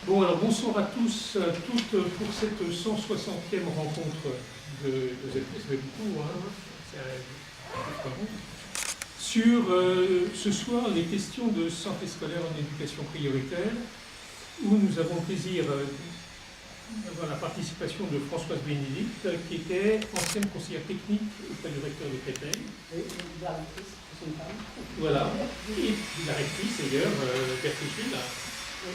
Bon, alors bonsoir à tous, à toutes pour cette 160e rencontre de ZPS, mais beaucoup, hein, c'est pas bon. Sur ce soir les questions de santé scolaire en éducation prioritaire, où nous avons le plaisir d'avoir la participation de Françoise Bénédicte, qui était ancienne conseillère technique auprès du recteur de Créteil. Et la rectrice, c'est une femme. Voilà, et la rectrice d'ailleurs, Berthe là. Oui.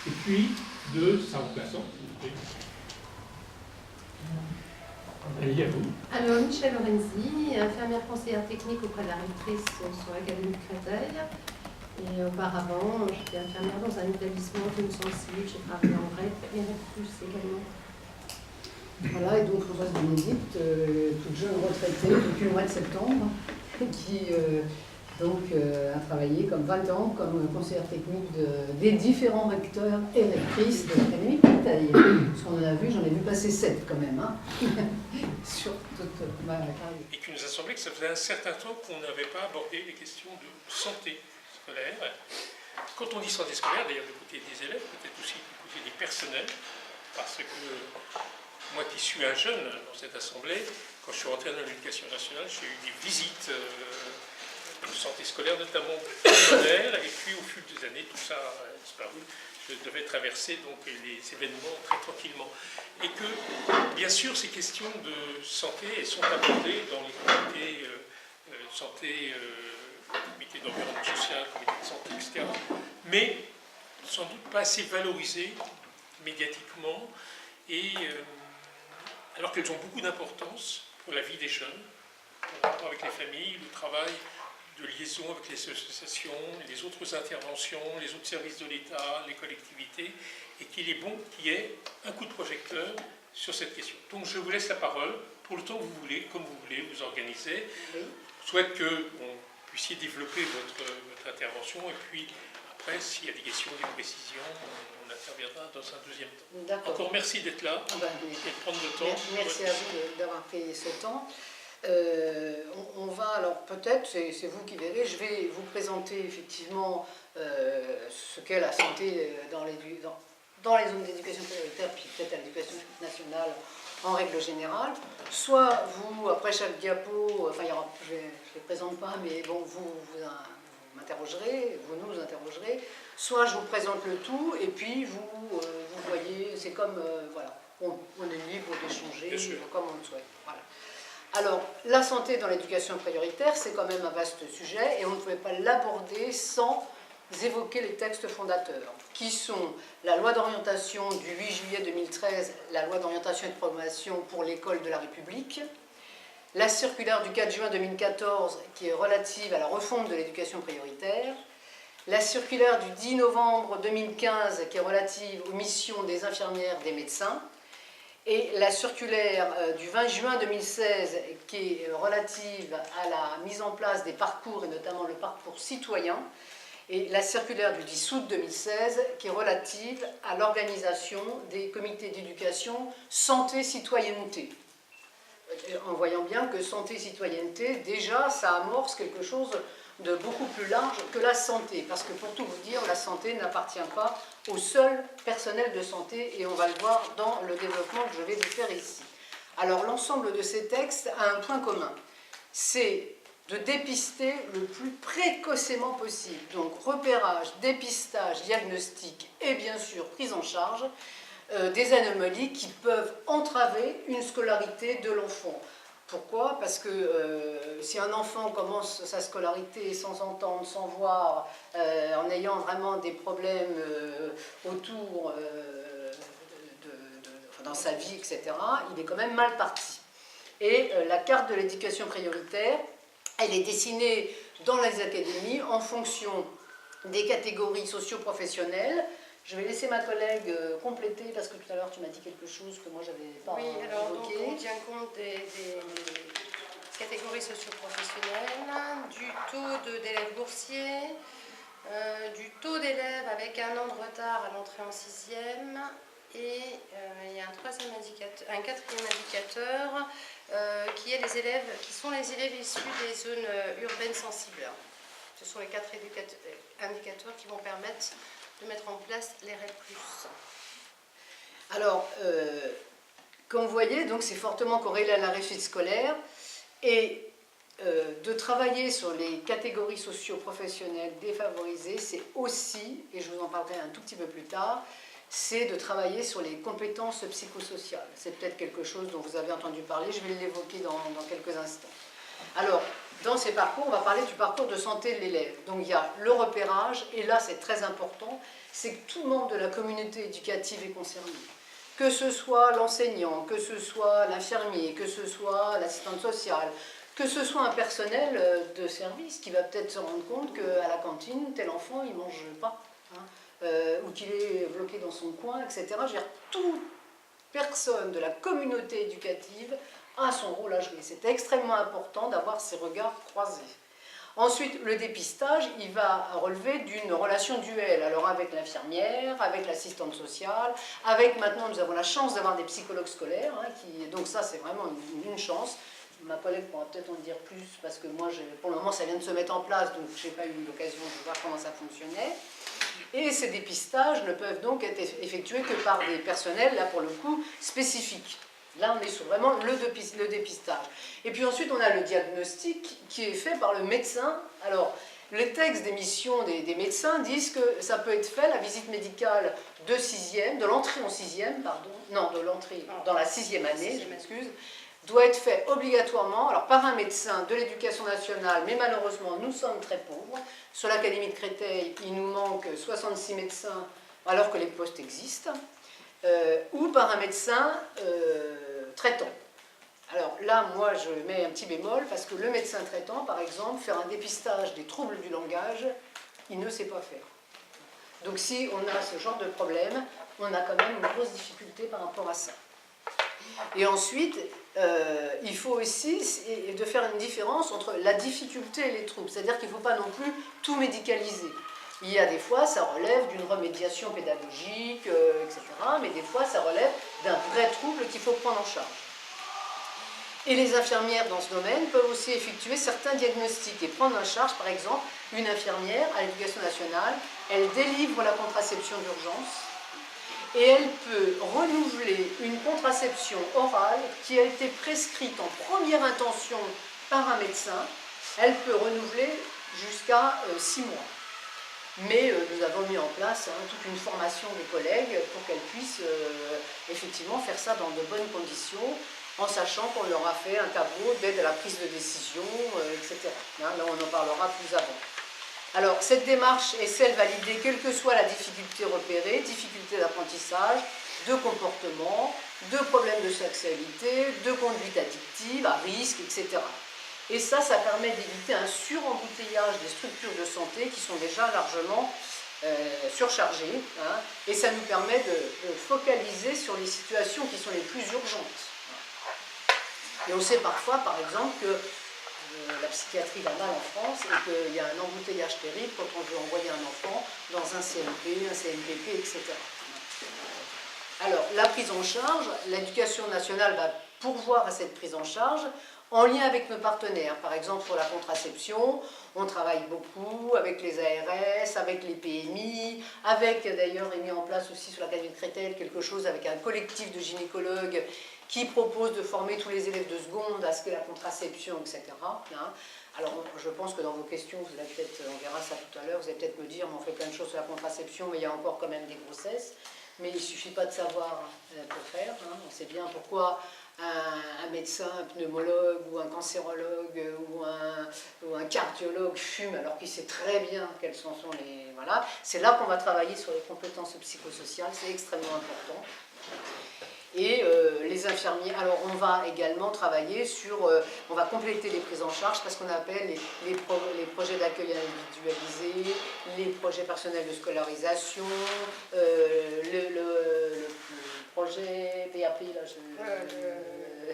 Et puis de sa remplaçante. Allez, à vous. Alors, Michel Lorenzi, infirmière conseillère technique auprès de la rectrice sur l'Académie de Créteil. Et auparavant, j'étais infirmière dans un établissement qui me sensible, j'ai travaillé en REP et REP+, également. Voilà, et donc Françoise Bénédicte, toute jeune retraitée depuis le mois de septembre, qui a travaillé comme 20 ans comme conseillère technique des différents recteurs et rectrices de l'Académie de Créteil. Parce qu'on en a vu, j'en ai vu passer 7 quand même, hein, sur toute ma carrière. Et qui nous a semblé que ça faisait un certain temps qu'on n'avait pas abordé les questions de santé scolaire. Quand on dit santé scolaire, d'ailleurs du côté des élèves, peut-être aussi du côté des personnels, parce que moi qui suis un jeune dans cette assemblée, quand je suis rentré dans l'éducation nationale, j'ai eu des visites de santé scolaire, notamment personnelle, et puis au fil des années, tout ça a disparu. Je devais traverser donc les événements très tranquillement. Et que, bien sûr, ces questions de santé elles sont abordées dans les comités de santé, comité d'environnement social, comité de santé, etc. Mais sans doute pas assez valorisées médiatiquement, et alors qu'elles ont beaucoup d'importance pour la vie des jeunes, en rapport avec les familles, le travail de liaison avec les associations, les autres interventions, les autres services de l'État, les collectivités, et qu'il est bon qu'il y ait un coup de projecteur sur cette question. Donc je vous laisse la parole pour le temps que vous voulez, comme vous voulez vous organiser. Oui. Je souhaite que vous puissiez développer votre intervention, et puis après, s'il y a des questions, des précisions, on interviendra dans un deuxième temps. D'accord. Encore merci d'être là et de prendre le temps. Merci à vous d'avoir pris ce temps. On va alors peut-être, c'est vous qui verrez, je vais vous présenter effectivement ce qu'est la santé dans les zones d'éducation prioritaire, puis peut-être à l'éducation nationale en règle générale. Soit vous, après chaque diapo, enfin je ne les présente pas, mais bon, vous m'interrogerez, vous nous interrogerez. Soit je vous présente le tout, et puis vous voyez, c'est comme, voilà, on est libre d'échanger comme on le souhaite. Voilà. Alors, la santé dans l'éducation prioritaire, c'est quand même un vaste sujet et on ne pouvait pas l'aborder sans évoquer les textes fondateurs, qui sont la loi d'orientation du 8 juillet 2013, la loi d'orientation et de programmation pour l'école de la République, la circulaire du 4 juin 2014 qui est relative à la refonte de l'éducation prioritaire, la circulaire du 10 novembre 2015 qui est relative aux missions des infirmières, des médecins, et la circulaire du 20 juin 2016 qui est relative à la mise en place des parcours et notamment le parcours citoyen, et la circulaire du 10 août 2016 qui est relative à l'organisation des comités d'éducation santé-citoyenneté. En voyant bien que santé-citoyenneté, déjà, ça amorce quelque chose de beaucoup plus large que la santé. Parce que pour tout vous dire, la santé n'appartient pas au seul personnel de santé, et on va le voir dans le développement que je vais vous faire ici. Alors, l'ensemble de ces textes a un point commun. C'est de dépister le plus précocement possible. Donc, repérage, dépistage, diagnostic et bien sûr prise en charge des anomalies qui peuvent entraver une scolarité de l'enfant. Pourquoi? Parce que si un enfant commence sa scolarité sans entendre, sans voir, en ayant vraiment des problèmes autour dans sa vie, etc., il est quand même mal parti. Et la carte de l'éducation prioritaire, elle est dessinée dans les académies en fonction des catégories socio-professionnelles. Je vais laisser ma collègue compléter, parce que tout à l'heure tu m'as dit quelque chose que moi j'avais pas évoqué. Oui, alors donc, on tient compte des catégories socio-professionnelles, du taux d'élèves boursiers, du taux d'élèves avec un an de retard à l'entrée en 6e, et il y a un quatrième indicateur qui est les élèves, qui sont les élèves issus des zones urbaines sensibles. Ce sont les 4 indicateurs qui vont permettre de mettre en place les REP+. Alors, comme vous voyez, donc c'est fortement corrélé à la réussite scolaire et de travailler sur les catégories socio-professionnelles défavorisées, c'est aussi, et je vous en parlerai un tout petit peu plus tard, c'est de travailler sur les compétences psychosociales. C'est peut-être quelque chose dont vous avez entendu parler, je vais l'évoquer dans quelques instants. Alors, dans ces parcours, on va parler du parcours de santé de l'élève. Donc il y a le repérage, et là c'est très important, c'est que tout membre de la communauté éducative est concerné. Que ce soit l'enseignant, que ce soit l'infirmier, que ce soit l'assistante sociale, que ce soit un personnel de service qui va peut-être se rendre compte qu'à la cantine, tel enfant, il ne mange pas, hein, ou qu'il est bloqué dans son coin, etc. Je veux dire, toute personne de la communauté éducative a son rôle à jouer. C'est extrêmement important d'avoir ces regards croisés. Ensuite, le dépistage, il va relever d'une relation duelle, alors avec l'infirmière, avec l'assistante sociale, avec maintenant, nous avons la chance d'avoir des psychologues scolaires, hein, donc ça c'est vraiment une chance. Ma collègue pourra peut-être en dire plus, parce que moi, pour le moment, ça vient de se mettre en place, donc je n'ai pas eu l'occasion de voir comment ça fonctionnait. Et ces dépistages ne peuvent donc être effectués que par des personnels, là pour le coup, spécifiques. Là, on est sur vraiment le dépistage. Et puis ensuite, on a le diagnostic qui est fait par le médecin. Alors, les textes d'émission des médecins disent que ça peut être fait, la visite médicale de 6e, de l'entrée en 6e, pardon, non, de l'entrée dans la 6e année, je m'excuse, doit être fait obligatoirement, alors par un médecin de l'éducation nationale, mais malheureusement, nous sommes très pauvres. Sur l'Académie de Créteil, il nous manque 66 médecins, alors que les postes existent. Ou par un médecin traitant. Alors là, moi, je mets un petit bémol, parce que le médecin traitant, par exemple, faire un dépistage des troubles du langage, il ne sait pas faire. Donc si on a ce genre de problème, on a quand même une grosse difficulté par rapport à ça. Et ensuite, il faut aussi de faire une différence entre la difficulté et les troubles. C'est-à-dire qu'il ne faut pas non plus tout médicaliser. Il y a des fois, ça relève d'une remédiation pédagogique, etc. Mais des fois, ça relève d'un vrai trouble qu'il faut prendre en charge. Et les infirmières dans ce domaine peuvent aussi effectuer certains diagnostics et prendre en charge, par exemple, une infirmière à l'Éducation nationale, elle délivre la contraception d'urgence et elle peut renouveler une contraception orale qui a été prescrite en première intention par un médecin. Elle peut renouveler jusqu'à 6 mois. Mais nous avons mis en place toute une formation des collègues pour qu'elles puissent effectivement faire ça dans de bonnes conditions, en sachant qu'on leur a fait un tableau d'aide à la prise de décision, etc. Là, on en parlera plus avant. Alors, cette démarche est celle validée, quelle que soit la difficulté repérée, difficulté d'apprentissage, de comportement, de problèmes de sexualité, de conduite addictive, à risque, etc. Et ça permet d'éviter un surembouteillage des structures de santé qui sont déjà largement surchargées. Hein, et ça nous permet de focaliser sur les situations qui sont les plus urgentes. Et on sait parfois, par exemple, que la psychiatrie va mal en France et qu'il y a un embouteillage terrible quand on veut envoyer un enfant dans un CMP, un CMPP, etc. Alors, la prise en charge, l'éducation nationale va pourvoir à cette prise en charge en lien avec nos partenaires. Par exemple, pour la contraception, on travaille beaucoup avec les ARS, avec les PMI, avec d'ailleurs, il est mis en place aussi sur l'Académie de Créteil quelque chose avec un collectif de gynécologues qui propose de former tous les élèves de seconde à ce qu'est la contraception, etc. Alors, je pense que dans vos questions, vous allez peut-être, on verra ça tout à l'heure, vous allez peut-être me dire, mais on fait plein de choses sur la contraception, mais il y a encore quand même des grossesses. Mais il ne suffit pas de savoir pour faire. On sait bien pourquoi un médecin, un pneumologue ou un cancérologue ou un cardiologue fume alors qu'il sait très bien quels sont les... Voilà. C'est là qu'on va travailler sur les compétences psychosociales, c'est extrêmement important. Et les infirmiers, alors on va également travailler sur, on va compléter les prises en charge parce qu'on appelle les projets d'accueil individualisé, les projets personnels de scolarisation, le projet PAP, là,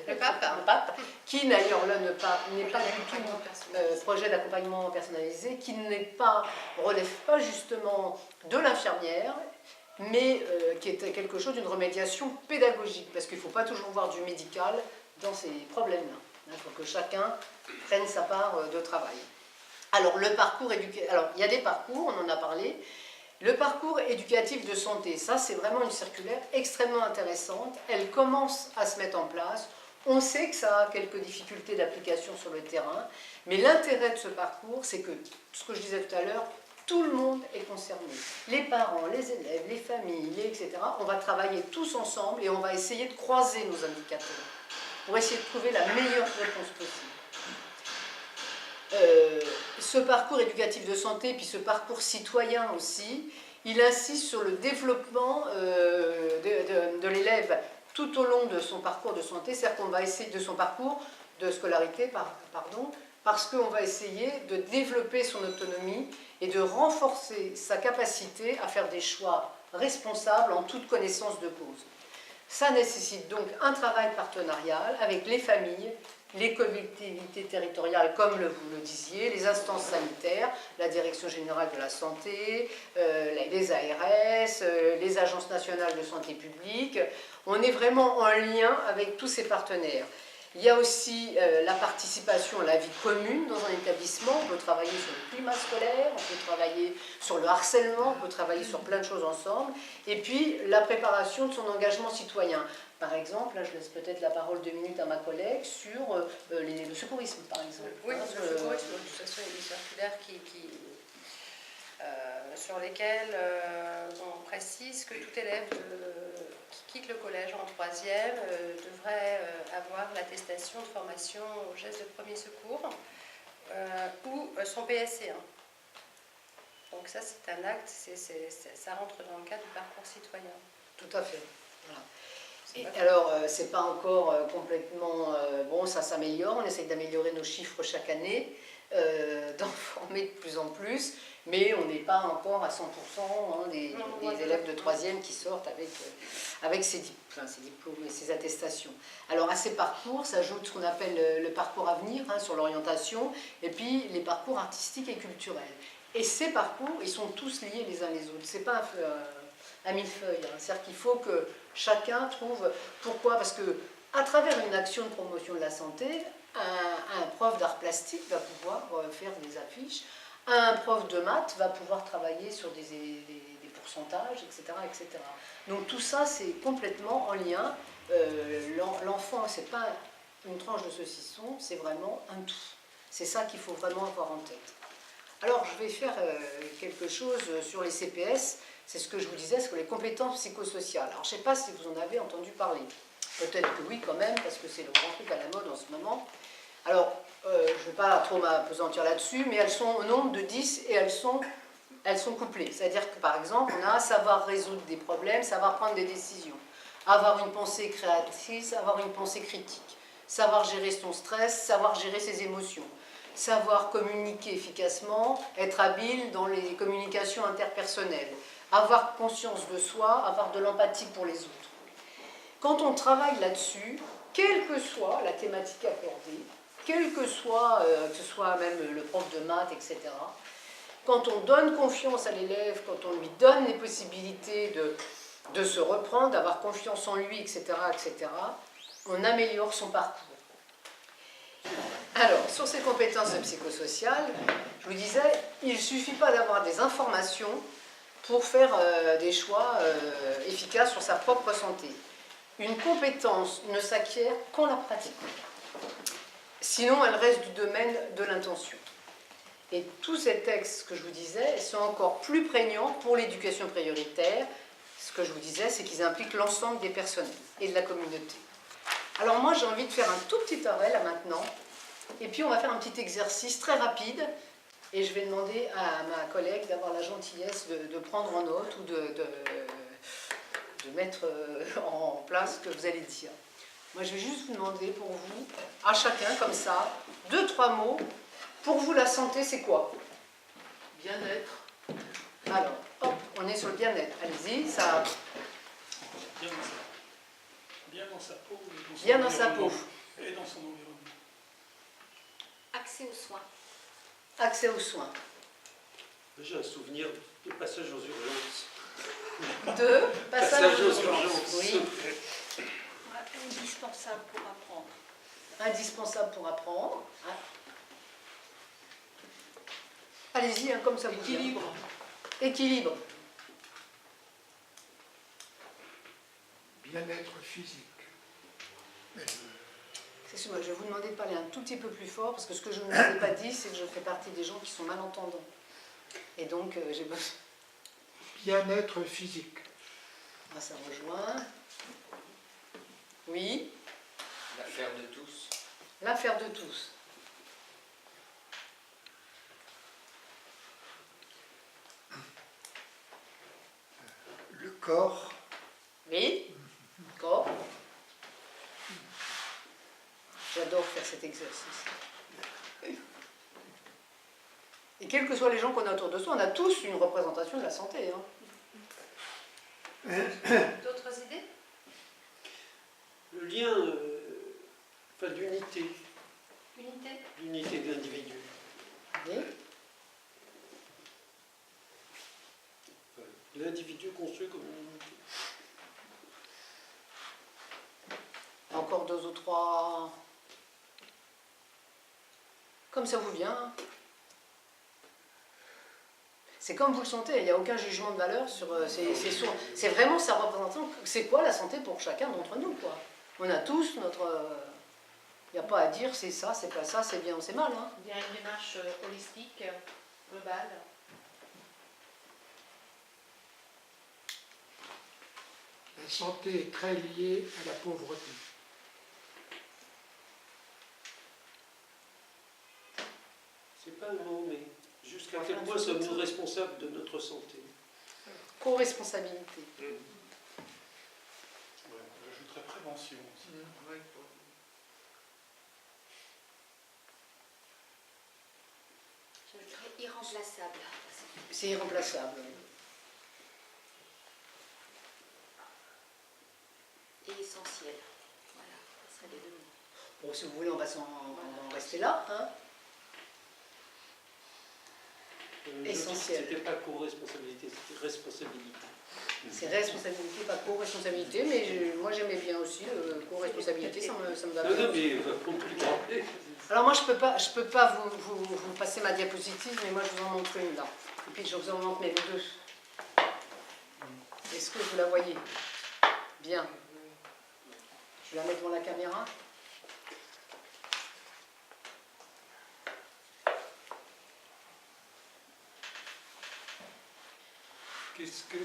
le PAP, qui d'ailleurs là n'est pas du tout projet d'accompagnement personnalisé, qui relève pas justement de l'infirmière, mais qui est quelque chose d'une remédiation pédagogique, parce qu'il ne faut pas toujours voir du médical dans ces problèmes-là. Il faut que chacun prenne sa part de travail. Alors, le parcours éducatif, alors il y a des parcours, on en a parlé, Le parcours éducatif de santé, ça c'est vraiment une circulaire extrêmement intéressante. Elle commence à se mettre en place. On sait que ça a quelques difficultés d'application sur le terrain, mais l'intérêt de ce parcours, c'est que, ce que je disais tout à l'heure, tout le monde est concerné. Les parents, les élèves, les familles, etc. On va travailler tous ensemble et on va essayer de croiser nos indicateurs pour essayer de trouver la meilleure réponse possible. Ce parcours éducatif de santé, puis ce parcours citoyen aussi, il insiste sur le développement de l'élève tout au long de son parcours de santé, c'est-à-dire qu'on va essayer de son parcours de scolarité, pardon, parce qu'on va essayer de développer son autonomie et de renforcer sa capacité à faire des choix responsables en toute connaissance de cause. Ça nécessite donc un travail partenarial avec les familles, les collectivités territoriales, comme vous le disiez, les instances sanitaires, la Direction générale de la santé, les ARS, les agences nationales de santé publique. On est vraiment en lien avec tous ces partenaires. Il y a aussi la participation à la vie commune dans un établissement. On peut travailler sur le climat scolaire, on peut travailler sur le harcèlement, on peut travailler sur plein de choses ensemble. Et puis, la préparation de son engagement citoyen. Par exemple, là, je laisse peut-être la parole 2 minutes à ma collègue sur le secourisme, par exemple. Oui, le secourisme, de toute façon, il y a des circulaires sur lesquelles on précise que tout élève qui quitte le collège en 3e devrait avoir l'attestation de formation aux gestes de premier secours ou son PSC1. Donc ça, c'est un acte, ça rentre dans le cadre du parcours citoyen. Tout à fait. Voilà. Alors, c'est pas encore complètement... bon, ça s'améliore, on essaye d'améliorer nos chiffres chaque année, d'en former de plus en plus, mais on n'est pas encore à 100% des élèves de 3e qui sortent avec ces diplômes et ces attestations. Alors, à ces parcours s'ajoute ce qu'on appelle le parcours à venir, sur l'orientation, et puis les parcours artistiques et culturels. Et ces parcours, ils sont tous liés les uns les autres. C'est pas un millefeuille, c'est-à-dire qu'il faut que chacun trouve... Pourquoi? Parce que à travers une action de promotion de la santé, un prof d'art plastique va pouvoir faire des affiches, un prof de maths va pouvoir travailler sur des pourcentages, etc., etc. Donc tout ça, c'est complètement en lien. L'enfant, c'est pas une tranche de saucisson, c'est vraiment un tout. C'est ça qu'il faut vraiment avoir en tête. Alors, je vais faire quelque chose sur les CPS. C'est ce que je vous disais, sur les compétences psychosociales. Alors, je ne sais pas si vous en avez entendu parler. Peut-être que oui, quand même, parce que c'est le grand truc à la mode en ce moment. Alors, je ne vais pas trop m'apesantir là-dessus, mais elles sont au nombre de 10 et elles sont couplées. C'est-à-dire que, par exemple, on a savoir résoudre des problèmes, savoir prendre des décisions, avoir une pensée créatrice, avoir une pensée critique, savoir gérer son stress, savoir gérer ses émotions, savoir communiquer efficacement, être habile dans les communications interpersonnelles, avoir conscience de soi, avoir de l'empathie pour les autres. Quand on travaille là-dessus, quelle que soit la thématique abordée, quel que ce soit même le prof de maths, etc., quand on donne confiance à l'élève, quand on lui donne les possibilités de se reprendre, d'avoir confiance en lui, etc., etc., on améliore son parcours. Alors, sur ces compétences psychosociales, je vous disais, il ne suffit pas d'avoir des informations pour faire des choix efficaces sur sa propre santé. Une compétence ne s'acquiert qu'en la pratiquant. Sinon, elle reste du domaine de l'intention. Et tous ces textes que je vous disais sont encore plus prégnants pour l'éducation prioritaire. Ce que je vous disais, c'est qu'ils impliquent l'ensemble des personnes et de la communauté. Alors moi, j'ai envie de faire un tout petit arrêt là maintenant. Et puis on va faire un petit exercice très rapide et je vais demander à ma collègue d'avoir la gentillesse de prendre en note ou de mettre en place ce que vous allez dire. Moi je vais juste vous demander pour vous, à chacun comme ça, 2-3 mots. Pour vous la santé c'est quoi? Bien-être. Alors, hop, on est sur le bien-être. Allez-y, ça... Bien dans sa peau. Bien dans sa peau. Et dans son environnement. Accès aux soins. Accès aux soins. J'ai un souvenir de passage aux urgences. Deux, passage aux urgences. urgences. Oui. Indispensable pour apprendre. Indispensable pour apprendre. Ah. Allez-y, comme ça vous vient. Équilibre. Équilibre. bien-être physique. Excusez-moi, je vais vous demander de parler un tout petit peu plus fort, parce que ce que je ne vous ai pas dit, c'est que je fais partie des gens qui sont malentendants. Et donc, j'ai besoin... Bien-être physique. Ah, ça rejoint. Oui, L'affaire de tous. l'affaire de tous. Le corps. Oui, corps. J'adore faire cet exercice. Et quels que soient les gens qu'on a autour de soi, on a tous une représentation de la santé. Hein. D'autres idées? Le lien, enfin l'unité, Unité? l'unité de l'individu. Oui. L'individu construit comme une unité. Encore deux ou trois. Comme ça vous vient. Hein. C'est comme vous le sentez, il n'y a aucun jugement de valeur sur. C'est vraiment sa représentation. C'est quoi la santé pour chacun d'entre nous, quoi. On a tous notre. Il n'y a pas à dire c'est ça, c'est pas ça, c'est bien ou c'est mal. Hein. Il y a une démarche holistique, globale. La santé est très liée à la pauvreté. C'est pas un mot, mais jusqu'à quel point sommes-nous responsables de notre santé? Co-responsabilité. J'ajouterais prévention aussi. J'ajouterais irremplaçable. C'est irremplaçable. Et essentiel. Voilà, ce serait les deux mots. Bon, si vous voulez, on va en rester là. Hein. Essentiel. C'était pas co-responsabilité, c'était responsabilité. C'est responsabilité, pas co-responsabilité, mais moi j'aimais bien aussi co-responsabilité, ça me va Non, bien. non, mais pour tout le temps. Alors moi je peux pas vous passer ma diapositive, mais moi je vous en montre une là. Et puis je vous en montre même deux. Est-ce que vous la voyez? Bien. Je vais la mettre devant la caméra. Qu'est-ce que...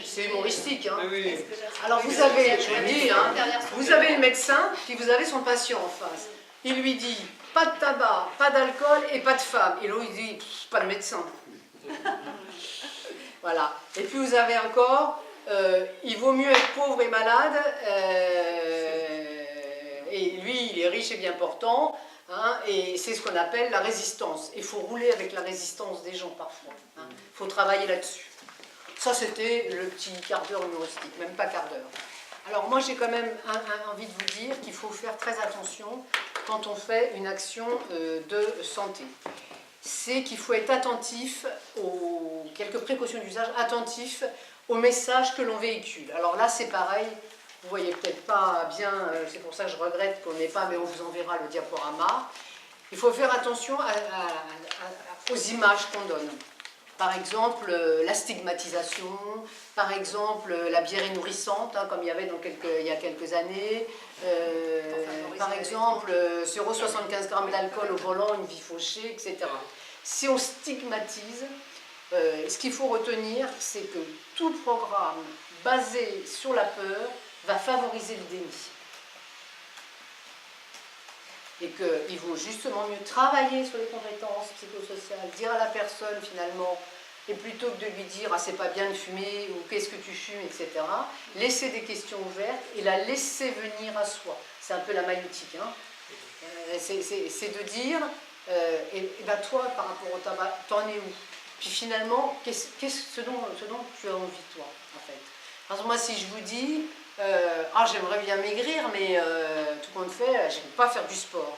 C'est humoristique, hein. Oui. Alors vous avez, je vous dis, hein, vous avez le médecin, puis vous avez son patient en face. Il lui dit, pas de tabac, pas d'alcool et pas de femme. Et l'autre il dit, pas de médecin. Voilà. Et puis vous avez encore, il vaut mieux être pauvre et malade, et lui il est riche et bien portant, hein, et c'est ce qu'on appelle la résistance. Il faut rouler avec la résistance des gens parfois. Il faut travailler là-dessus. Ça, c'était le petit quart d'heure humoristique, même pas quart d'heure. Alors moi, j'ai quand même envie de vous dire qu'il faut faire très attention quand on fait une action de santé. C'est qu'il faut être attentif aux quelques précautions d'usage, attentif aux messages que l'on véhicule. Alors là, c'est pareil, vous voyez peut-être pas bien, c'est pour ça que je regrette qu'on n'ait pas, mais on vous enverra le diaporama. Il faut faire attention aux images qu'on donne. Par exemple, la stigmatisation, par exemple, la bière est nourrissante, hein, comme il y avait il y a quelques années. Par exemple, 0,75 g d'alcool au volant, une vie fauchée, etc. Si on stigmatise, ce qu'il faut retenir, c'est que tout programme basé sur la peur va favoriser le déni. Et qu'il vaut justement mieux travailler sur les compétences psychosociales, dire à la personne finalement, et plutôt que de lui dire ah, c'est pas bien de fumer ou qu'est-ce que tu fumes, etc., laisser des questions ouvertes et la laisser venir à soi. C'est un peu la maïeutique. Hein. C'est de dire et ben toi par rapport au tabac, t'en es où? Puis finalement, ce dont tu as envie toi en fait. Parce que moi si je vous dis j'aimerais bien maigrir, mais tout compte fait, je ne peux pas faire du sport.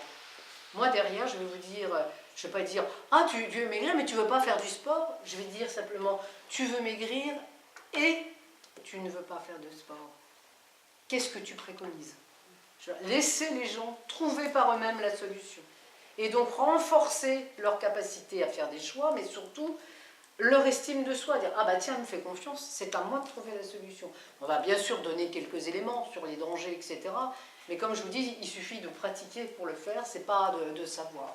Moi, derrière, je vais vous dire, je ne vais pas dire tu veux maigrir, mais tu ne veux pas faire du sport. Je vais dire simplement, tu veux maigrir et tu ne veux pas faire de sport. Qu'est-ce que tu préconises? Laisser les gens trouver par eux-mêmes la solution. Et donc renforcer leur capacité à faire des choix, mais surtout leur estime de soi, dire « Ah bah tiens, elle me fait confiance, c'est à moi de trouver la solution ». On va bien sûr donner quelques éléments sur les dangers, etc. Mais comme je vous dis, il suffit de pratiquer pour le faire, c'est pas de savoir.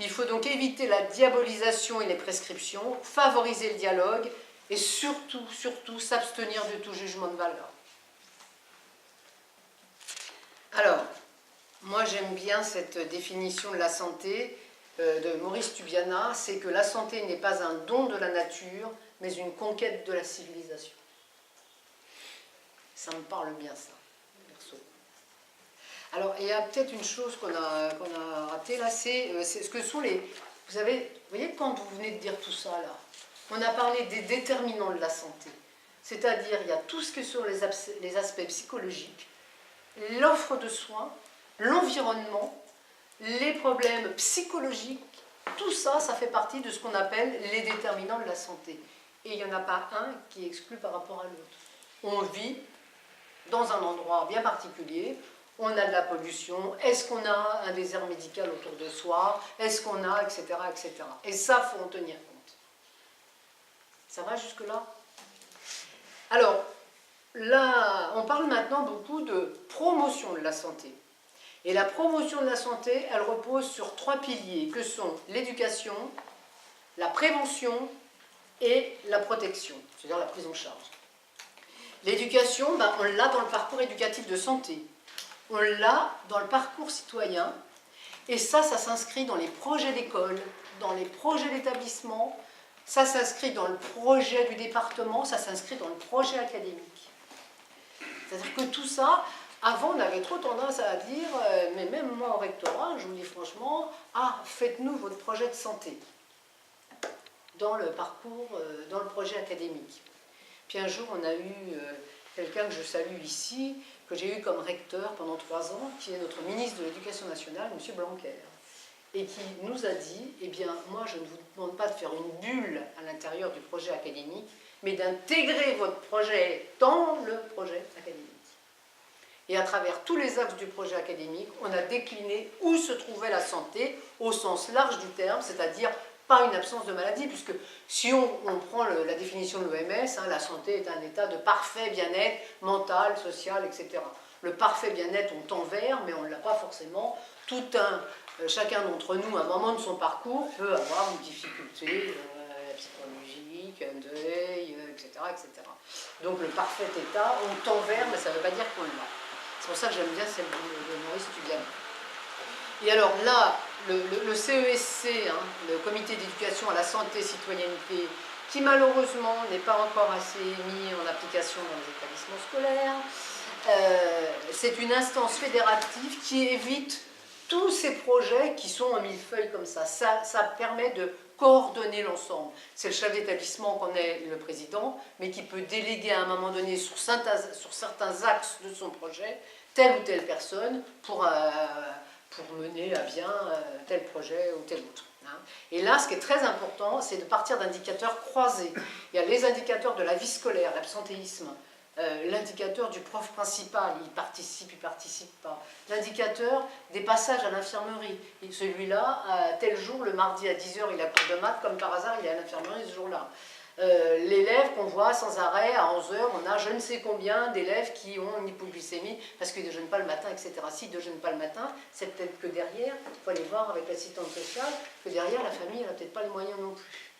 Il faut donc éviter la diabolisation et les prescriptions, favoriser le dialogue et surtout, surtout, s'abstenir de tout jugement de valeur. Alors, moi j'aime bien cette définition de la santé de Maurice Tubiana, c'est que la santé n'est pas un don de la nature, mais une conquête de la civilisation. Ça me parle bien ça, perso. Alors, il y a peut-être une chose qu'on a ratée là, c'est ce que sont les... Vous voyez, quand vous venez de dire tout ça là, on a parlé des déterminants de la santé. C'est-à-dire, il y a tout ce que sont les aspects psychologiques, l'offre de soins, l'environnement, les problèmes psychologiques, tout ça, ça fait partie de ce qu'on appelle les déterminants de la santé. Et il n'y en a pas un qui est exclu par rapport à l'autre. On vit dans un endroit bien particulier, on a de la pollution, est-ce qu'on a un désert médical autour de soi, est-ce qu'on a, etc., etc. Et ça, il faut en tenir compte. Ça va jusque-là? Alors, là, on parle maintenant beaucoup de promotion de la santé. Et la promotion de la santé, elle repose sur 3 piliers, que sont l'éducation, la prévention et la protection, c'est-à-dire la prise en charge. L'éducation, on l'a dans le parcours éducatif de santé, on l'a dans le parcours citoyen, et ça s'inscrit dans les projets d'école, dans les projets d'établissement, ça s'inscrit dans le projet du département, ça s'inscrit dans le projet académique. C'est-à-dire que tout ça, avant on avait trop tendance à dire, mais même moi au rectorat, je vous dis franchement, faites-nous votre projet de santé dans le parcours, dans le projet académique. Puis un jour, on a eu quelqu'un que je salue ici, que j'ai eu comme recteur pendant 3 ans, qui est notre ministre de l'Éducation nationale, M. Blanquer, et qui nous a dit, eh bien, moi, je ne vous demande pas de faire une bulle à l'intérieur du projet académique, mais d'intégrer votre projet dans le projet académique. Et à travers tous les axes du projet académique, on a décliné où se trouvait la santé, au sens large du terme, c'est-à-dire pas une absence de maladie, puisque si on prend la définition de l'OMS, la santé est un état de parfait bien-être mental, social, etc. Le parfait bien-être, on tend vers, mais on ne l'a pas forcément. Chacun d'entre nous, à un moment de son parcours, peut avoir une difficulté psychologique, un deuil, etc., etc. Donc le parfait état, on tend vers, mais ça ne veut pas dire qu'on l'a. C'est pour ça que j'aime bien celle de Maurice Tubiana. Et alors là, le CESC, le Comité d'éducation à la santé et citoyenneté, qui malheureusement n'est pas encore assez mis en application dans les établissements scolaires, c'est une instance fédérative qui évite tous ces projets qui sont en millefeuille comme ça. Ça permet de coordonner l'ensemble. C'est le chef d'établissement qu'on est le président, mais qui peut déléguer à un moment donné sur certains axes de son projet telle ou telle personne pour mener à bien tel projet ou tel autre. Et là, ce qui est très important, c'est de partir d'indicateurs croisés. Il y a les indicateurs de la vie scolaire, l'absentéisme, l'indicateur du prof principal, il participe pas. L'indicateur des passages à l'infirmerie, celui-là, tel jour, le mardi à 10h, il a cours de maths, comme par hasard, il est à l'infirmerie ce jour-là. L'élève qu'on voit sans arrêt, à 11h, on a je ne sais combien d'élèves qui ont une hypoglycémie parce qu'ils ne déjeunent pas le matin, etc. S'ils ne déjeunent pas le matin, c'est peut-être que derrière, il faut aller voir avec l'assistante sociale, que derrière, la famille n'a peut-être pas les moyens non plus.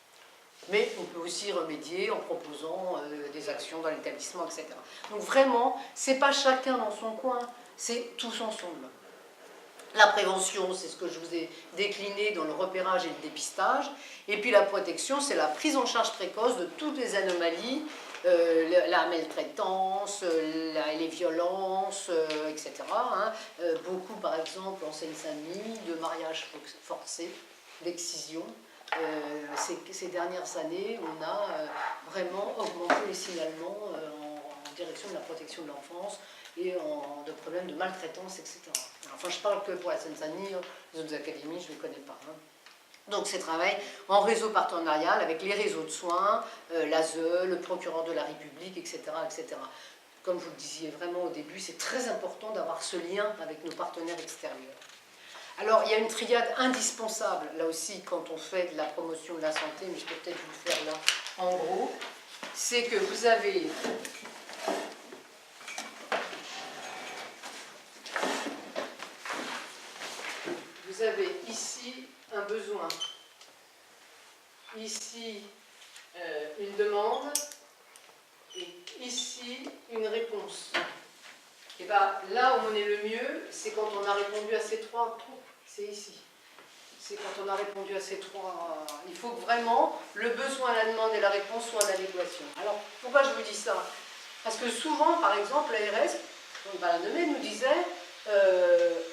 Mais on peut aussi remédier en proposant des actions dans l'établissement, etc. Donc vraiment, ce n'est pas chacun dans son coin, c'est tous ensemble. La prévention, c'est ce que je vous ai décliné dans le repérage et le dépistage. Et puis la protection, c'est la prise en charge précoce de toutes les anomalies, la maltraitance, les violences, etc. Beaucoup, par exemple, en Seine-Saint-Denis, de mariages forcés, d'excision. Ces dernières années, on a vraiment augmenté les signalements en direction de la protection de l'enfance et de problèmes de maltraitance, etc. Enfin, je parle que pour la Seine-Saint-Denis, les autres académies, je ne les connais pas. Donc, c'est travail en réseau partenarial avec les réseaux de soins, l'ASE, le procureur de la République, etc., etc. Comme vous le disiez vraiment au début, c'est très important d'avoir ce lien avec nos partenaires extérieurs. Alors, il y a une triade indispensable, là aussi, quand on fait de la promotion de la santé, mais je peux peut-être vous le faire là, en gros, c'est que vous avez ici un besoin, ici une demande, et ici une réponse. Et bien là où on est le mieux, c'est quand on a répondu à ces trois groupes, c'est ici. C'est quand on a répondu à ces trois... Il faut que vraiment le besoin, la demande et la réponse soient en adéquation. Alors pourquoi je vous dis ça? Parce que souvent, par exemple, l'ARS, on va la nommer, nous disait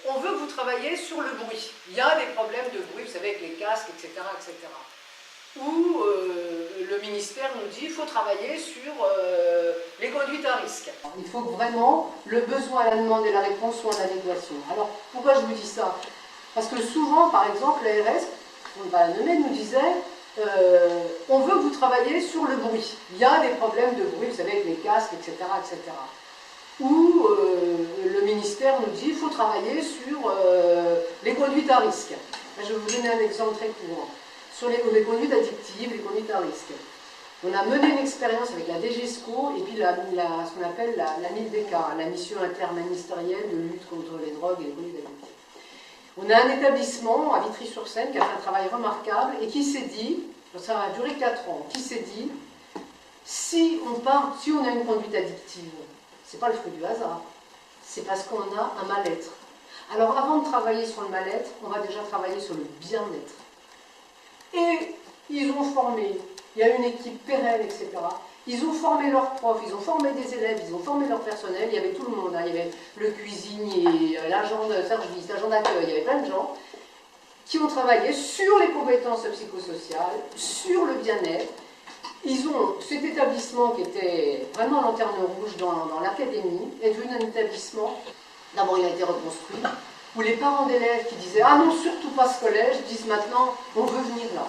on veut que vous travaillez sur le bruit. Il y a des problèmes de bruit, vous savez, avec les casques, etc. etc. Ou le ministère nous dit qu'il faut travailler sur les conduites à risque. Il faut que vraiment le besoin, la demande et la réponse soient en adéquation. Alors, pourquoi je vous dis ça? Parce que souvent, par exemple, l'ARS, on va la nommer, nous disait on veut que vous travaillez sur le bruit. Il y a des problèmes de bruit, vous savez, avec les casques, etc. etc. Où le ministère nous dit qu'il faut travailler sur les conduites à risque. Je vais vous donner un exemple très courant. Sur les conduites addictives, les conduites à risque. On a mené une expérience avec la DGESCO et puis ce qu'on appelle la MILDK, la mission interministérielle de lutte contre les drogues et les conduites addictives. On a un établissement à Vitry-sur-Seine qui a fait un travail remarquable et qui s'est dit, ça a duré 4 ans, qui s'est dit, si on a une conduite addictive, c'est pas le fruit du hasard, c'est parce qu'on a un mal-être. Alors avant de travailler sur le mal-être, on va déjà travailler sur le bien-être. Et ils ont formé, il y a une équipe pérenne, etc. Ils ont formé leurs profs, ils ont formé des élèves, ils ont formé leur personnel, il y avait tout le monde, hein. Il y avait le cuisinier, l'agent de service, l'agent d'accueil, il y avait plein de gens qui ont travaillé sur les compétences psychosociales, sur le bien-être. Ils ont, cet établissement qui était vraiment lanterne rouge dans l'académie, est devenu un établissement, d'abord il a été reconstruit, où les parents d'élèves qui disaient « Ah non, surtout pas ce collège », disent maintenant « On veut venir là ».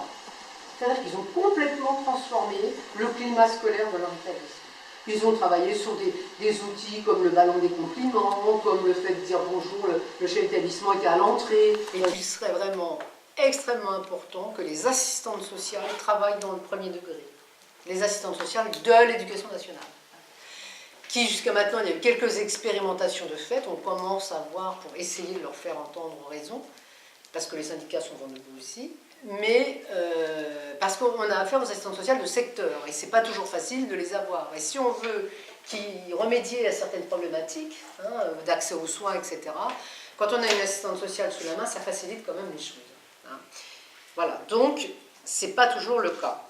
C'est-à-dire qu'ils ont complètement transformé le climat scolaire de leur établissement. Ils ont travaillé sur des outils comme le ballon des compliments, comme le fait de dire bonjour, le chef d'établissement était à l'entrée. Et il serait vraiment extrêmement important que les assistantes sociales travaillent dans le premier degré. Les assistantes sociales de l'éducation nationale. Qui jusqu'à maintenant, il y a eu quelques expérimentations de fait, on commence à voir pour essayer de leur faire entendre raison, parce que les syndicats sont vent debout aussi, mais parce qu'on a affaire aux assistantes sociales de secteur, et c'est pas toujours facile de les avoir. Et si on veut qu'ils remédient à certaines problématiques, hein, d'accès aux soins, etc., quand on a une assistante sociale sous la main, ça facilite quand même les choses. Hein. Voilà, donc c'est pas toujours le cas.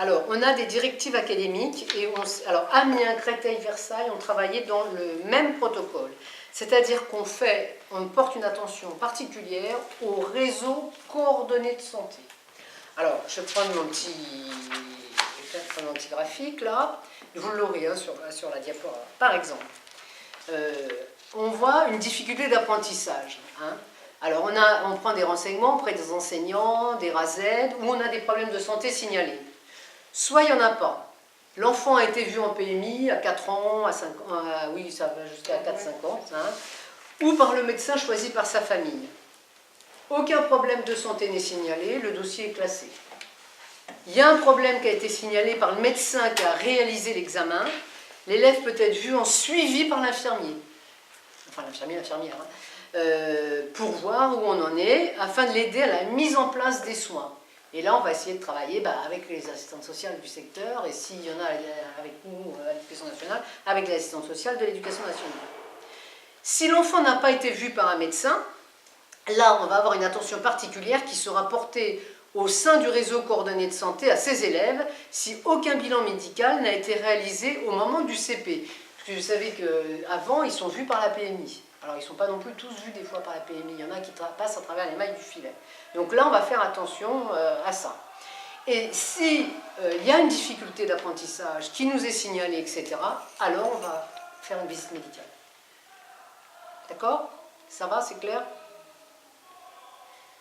Alors, on a des directives académiques, et alors Amiens, Créteil, Versailles ont travaillé dans le même protocole. C'est-à-dire on porte une attention particulière au réseau coordonné de santé. Alors, je prends mon petit graphique là, vous l'aurez hein, sur la diaporama. Par exemple, on voit une difficulté d'apprentissage. Hein. Alors, on prend des renseignements auprès des enseignants, des RAZ, où on a des problèmes de santé signalés. Soit il n'y en a pas. L'enfant a été vu en PMI à 4 ans, à 5 ans, oui, ça va jusqu'à 4-5 ans, hein, ou par le médecin choisi par sa famille. Aucun problème de santé n'est signalé, le dossier est classé. Il y a un problème qui a été signalé par le médecin qui a réalisé l'examen, l'élève peut être vu en suivi par l'infirmier, enfin l'infirmière, hein, pour voir où on en est, afin de l'aider à la mise en place des soins. Et là, on va essayer de travailler avec les assistantes sociales du secteur, et s'il y en a avec nous, à l'éducation nationale, avec les assistantes sociales de l'éducation nationale. Si l'enfant n'a pas été vu par un médecin, là, on va avoir une attention particulière qui sera portée au sein du réseau coordonné de santé à ces élèves, si aucun bilan médical n'a été réalisé au moment du CP. Parce que vous savez qu'avant, ils sont vus par la PMI. Alors, ils ne sont pas non plus tous vus des fois par la PMI. Il y en a qui passent à travers les mailles du filet. Donc là, on va faire attention à ça. Et s'il y a une difficulté d'apprentissage qui nous est signalée, etc., alors on va faire une visite médicale. D'accord? Ça va, c'est clair?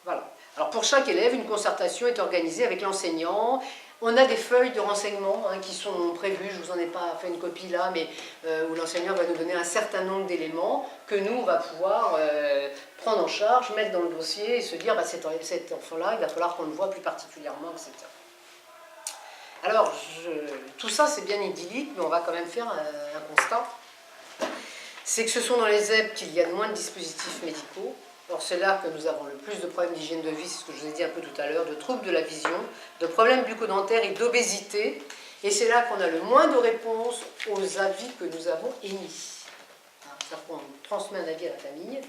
Voilà. Alors pour chaque élève, une concertation est organisée avec l'enseignant, On a des feuilles de renseignement qui sont prévues, je ne vous en ai pas fait une copie là, mais où l'enseignant va nous donner un certain nombre d'éléments que nous, on va pouvoir prendre en charge, mettre dans le dossier et se dire, bah, cet enfant-là, il va falloir qu'on le voit plus particulièrement, etc. Alors, tout ça, c'est bien idyllique, mais on va quand même faire un constat. C'est que ce sont dans les ZEP qu'il y a le moins de dispositifs médicaux. Alors c'est là que nous avons le plus de problèmes d'hygiène de vie, c'est ce que je vous ai dit un peu tout à l'heure, de troubles de la vision, de problèmes bucco-dentaires et d'obésité. Et c'est là qu'on a le moins de réponses aux avis que nous avons émis. C'est-à-dire qu'on transmet un avis à la famille,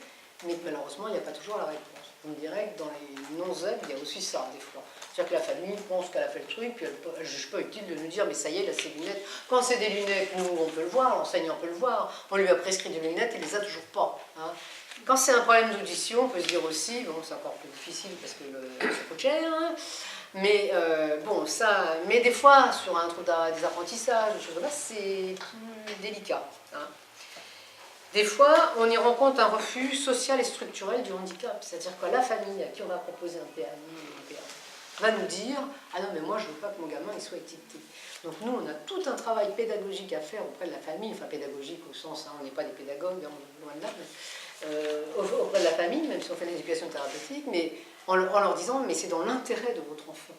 mais malheureusement, il n'y a pas toujours la réponse. Vous me direz que dans les non-ZEP, il y a aussi ça, des fois. C'est-à-dire que la famille pense qu'elle a fait le truc, puis elle ne juge pas utile de nous dire, mais ça y est, là, ses lunettes. Quand c'est des lunettes, nous, on peut le voir, l'enseignant peut le voir. On lui a prescrit des lunettes, il ne les a toujours pas. Quand c'est un problème d'audition, on peut se dire aussi, bon, c'est encore plus difficile parce que ça coûte cher, mais bon, ça, mais des fois, sur un truc des apprentissages, des choses comme ça, c'est plus délicat. Des fois, on y rencontre un refus social et structurel du handicap, c'est-à-dire que la famille à qui on va proposer un PAMI ou un PA va nous dire « Ah non, mais moi, je ne veux pas que mon gamin il soit étiqueté ». Donc nous, on a tout un travail pédagogique à faire auprès de la famille, enfin pédagogique au sens, on n'est pas des pédagogues, loin de là, mais, auprès de la famille, même si on fait l'éducation thérapeutique, mais en leur disant « Mais c'est dans l'intérêt de votre enfant ».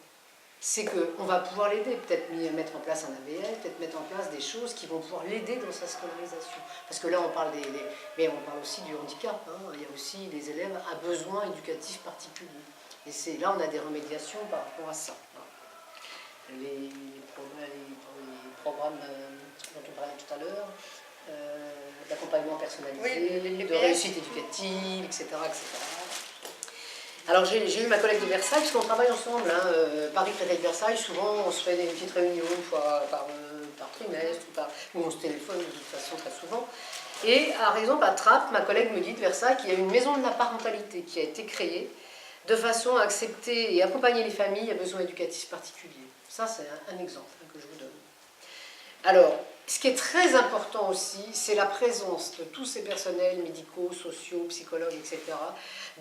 C'est qu'on va pouvoir l'aider, peut-être mettre en place un ABL, peut-être mettre en place des choses qui vont pouvoir l'aider dans sa scolarisation. Parce que là, on parle mais on parle aussi du handicap, il y a aussi des élèves à besoins éducatifs particuliers. Et là, on a des remédiations par rapport à ça. Les programmes dont on parlait tout à l'heure, d'accompagnement personnalisé, oui, de réussite éducative, etc. etc. Alors j'ai eu ma collègue de Versailles, parce qu'on travaille ensemble, Paris-Créteil Versailles, souvent on se fait des petites réunions une fois par trimestre, ou on se téléphone de toute façon très souvent. Et à raison à Trappes, ma collègue me dit de Versailles qu'il y a une maison de la parentalité qui a été créée de façon à accepter et accompagner les familles à besoins éducatifs particuliers. Ça c'est un exemple que je vous donne. Alors, ce qui est très important aussi, c'est la présence de tous ces personnels médicaux, sociaux, psychologues, etc.,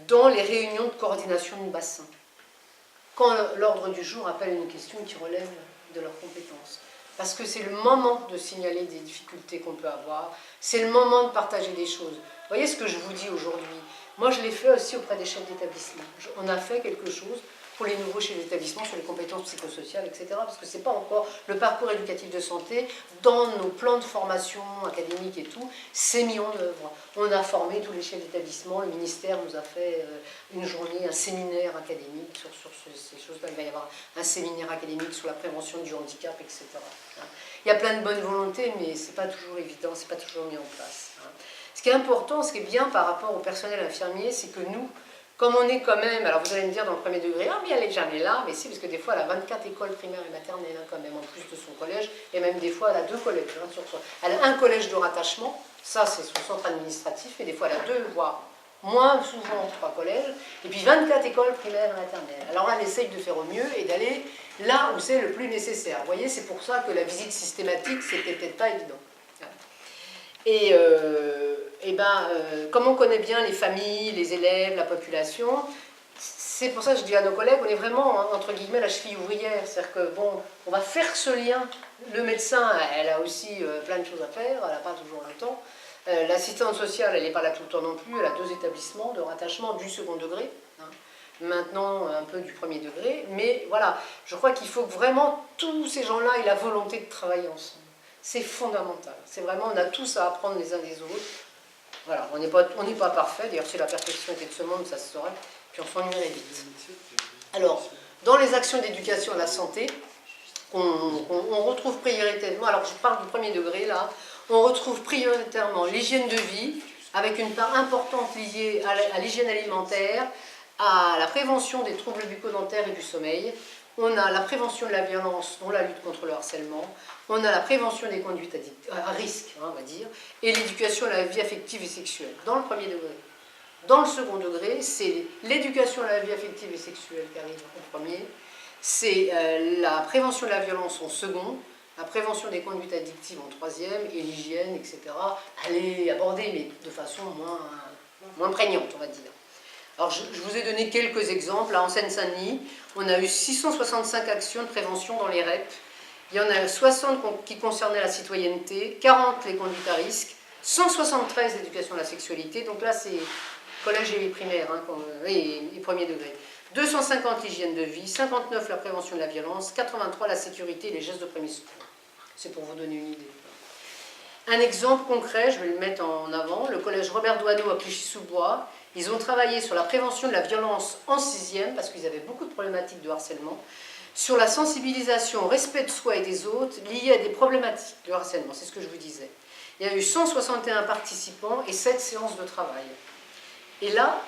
dans les réunions de coordination de bassin. Quand l'ordre du jour appelle une question qui relève de leurs compétences. Parce que c'est le moment de signaler des difficultés qu'on peut avoir, c'est le moment de partager des choses. Vous voyez ce que je vous dis aujourd'hui? Moi, je l'ai fait aussi auprès des chefs d'établissement. On a fait quelque chose pour les nouveaux chefs d'établissement sur les compétences psychosociales, etc. Parce que ce n'est pas encore le parcours éducatif de santé. Dans nos plans de formation académique et tout, c'est mis en œuvre. On a formé tous les chefs d'établissement. Le ministère nous a fait une journée, un séminaire académique sur ces choses-là. Il va y avoir un séminaire académique sur la prévention du handicap, etc. Il y a plein de bonnes volontés, mais ce n'est pas toujours évident, ce n'est pas toujours mis en place. Ce qui est important, ce qui est bien par rapport au personnel infirmier, c'est que nous, comme on est quand même, alors vous allez me dire dans le premier degré, ah mais elle n'est jamais là, mais si, parce que des fois elle a 24 écoles primaires et maternelles quand même, en plus de son collège, et même des fois elle a 2 collèges. Elle a un collège de rattachement, ça c'est son centre administratif, et des fois elle a 2, voire moins souvent 3 collèges, et puis 24 écoles primaires et maternelles. Alors là, elle essaye de faire au mieux et d'aller là où c'est le plus nécessaire. Vous voyez, c'est pour ça que la visite systématique, c'était peut-être pas évident. Et comme on connaît bien les familles, les élèves, la population, c'est pour ça que je dis à nos collègues, on est vraiment, entre guillemets, la cheville ouvrière. C'est-à-dire que, bon, on va faire ce lien. Le médecin, elle a aussi plein de choses à faire, elle n'a pas toujours le temps. L'assistante sociale, elle n'est pas là tout le temps non plus, elle a 2 établissements de rattachement du second degré. Maintenant, un peu du premier degré. Mais voilà, je crois qu'il faut que vraiment tous ces gens-là aient la volonté de travailler ensemble. C'est fondamental. C'est vraiment, on a tous à apprendre les uns des autres. Voilà, on n'est pas parfait. D'ailleurs, si la perfection était de ce monde, ça se saurait. Puis on s'ennuierait vite. Alors, dans les actions d'éducation à la santé, on retrouve prioritairement, alors je parle du premier degré là, on retrouve prioritairement l'hygiène de vie, avec une part importante liée à l'hygiène alimentaire, à la prévention des troubles bucco-dentaires et du sommeil. On a la prévention de la violence, dont la lutte contre le harcèlement. On a la prévention des conduites à risque, on va dire, et l'éducation à la vie affective et sexuelle, dans le premier degré. Dans le second degré, c'est l'éducation à la vie affective et sexuelle qui arrive en premier, c'est la prévention de la violence en second, la prévention des conduites addictives en troisième, et l'hygiène, etc. Elle est abordée, mais de façon moins prégnante, on va dire. Alors je vous ai donné quelques exemples. Là, en Seine-Saint-Denis, on a eu 665 actions de prévention dans les REP. Il y en a 60 qui concernaient la citoyenneté, 40 les conduites à risque, 173 l'éducation à la sexualité. Donc là, c'est collège et primaire, hein, et premier degré. 250 l'hygiène de vie, 59 la prévention de la violence, 83 la sécurité et les gestes de premier secours. C'est pour vous donner une idée. Un exemple concret, je vais le mettre en avant, le collège Robert Doisneau à Clichy-sous-Bois. Ils ont travaillé sur la prévention de la violence en 6e, parce qu'ils avaient beaucoup de problématiques de harcèlement, sur la sensibilisation au respect de soi et des autres liées à des problématiques de harcèlement, c'est ce que je vous disais. Il y a eu 161 participants et 7 séances de travail. Et là,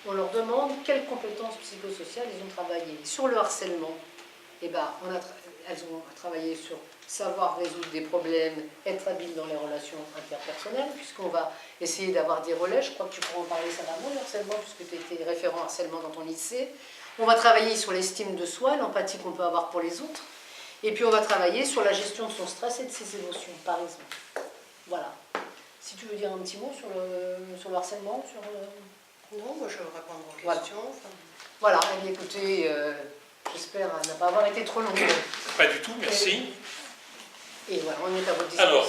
on leur demande quelles compétences psychosociales ils ont travaillé. Sur le harcèlement, eh ben, elles ont travaillé sur savoir résoudre des problèmes, être habile dans les relations interpersonnelles, puisqu'on va essayer d'avoir des relais. Je crois que tu pourras en parler, ça va moins, le harcèlement, puisque tu étais référent harcèlement dans ton lycée. On va travailler sur l'estime de soi, l'empathie qu'on peut avoir pour les autres. Et puis on va travailler sur la gestion de son stress et de ses émotions, par exemple. Voilà. Si tu veux dire un petit mot sur le harcèlement, Non, moi je réponds aux Voilà. questions. Voilà, eh bien, écoutez, j'espère ne pas avoir été trop longue. Pas du tout, merci. Et voilà, on est à votre disposition. Alors,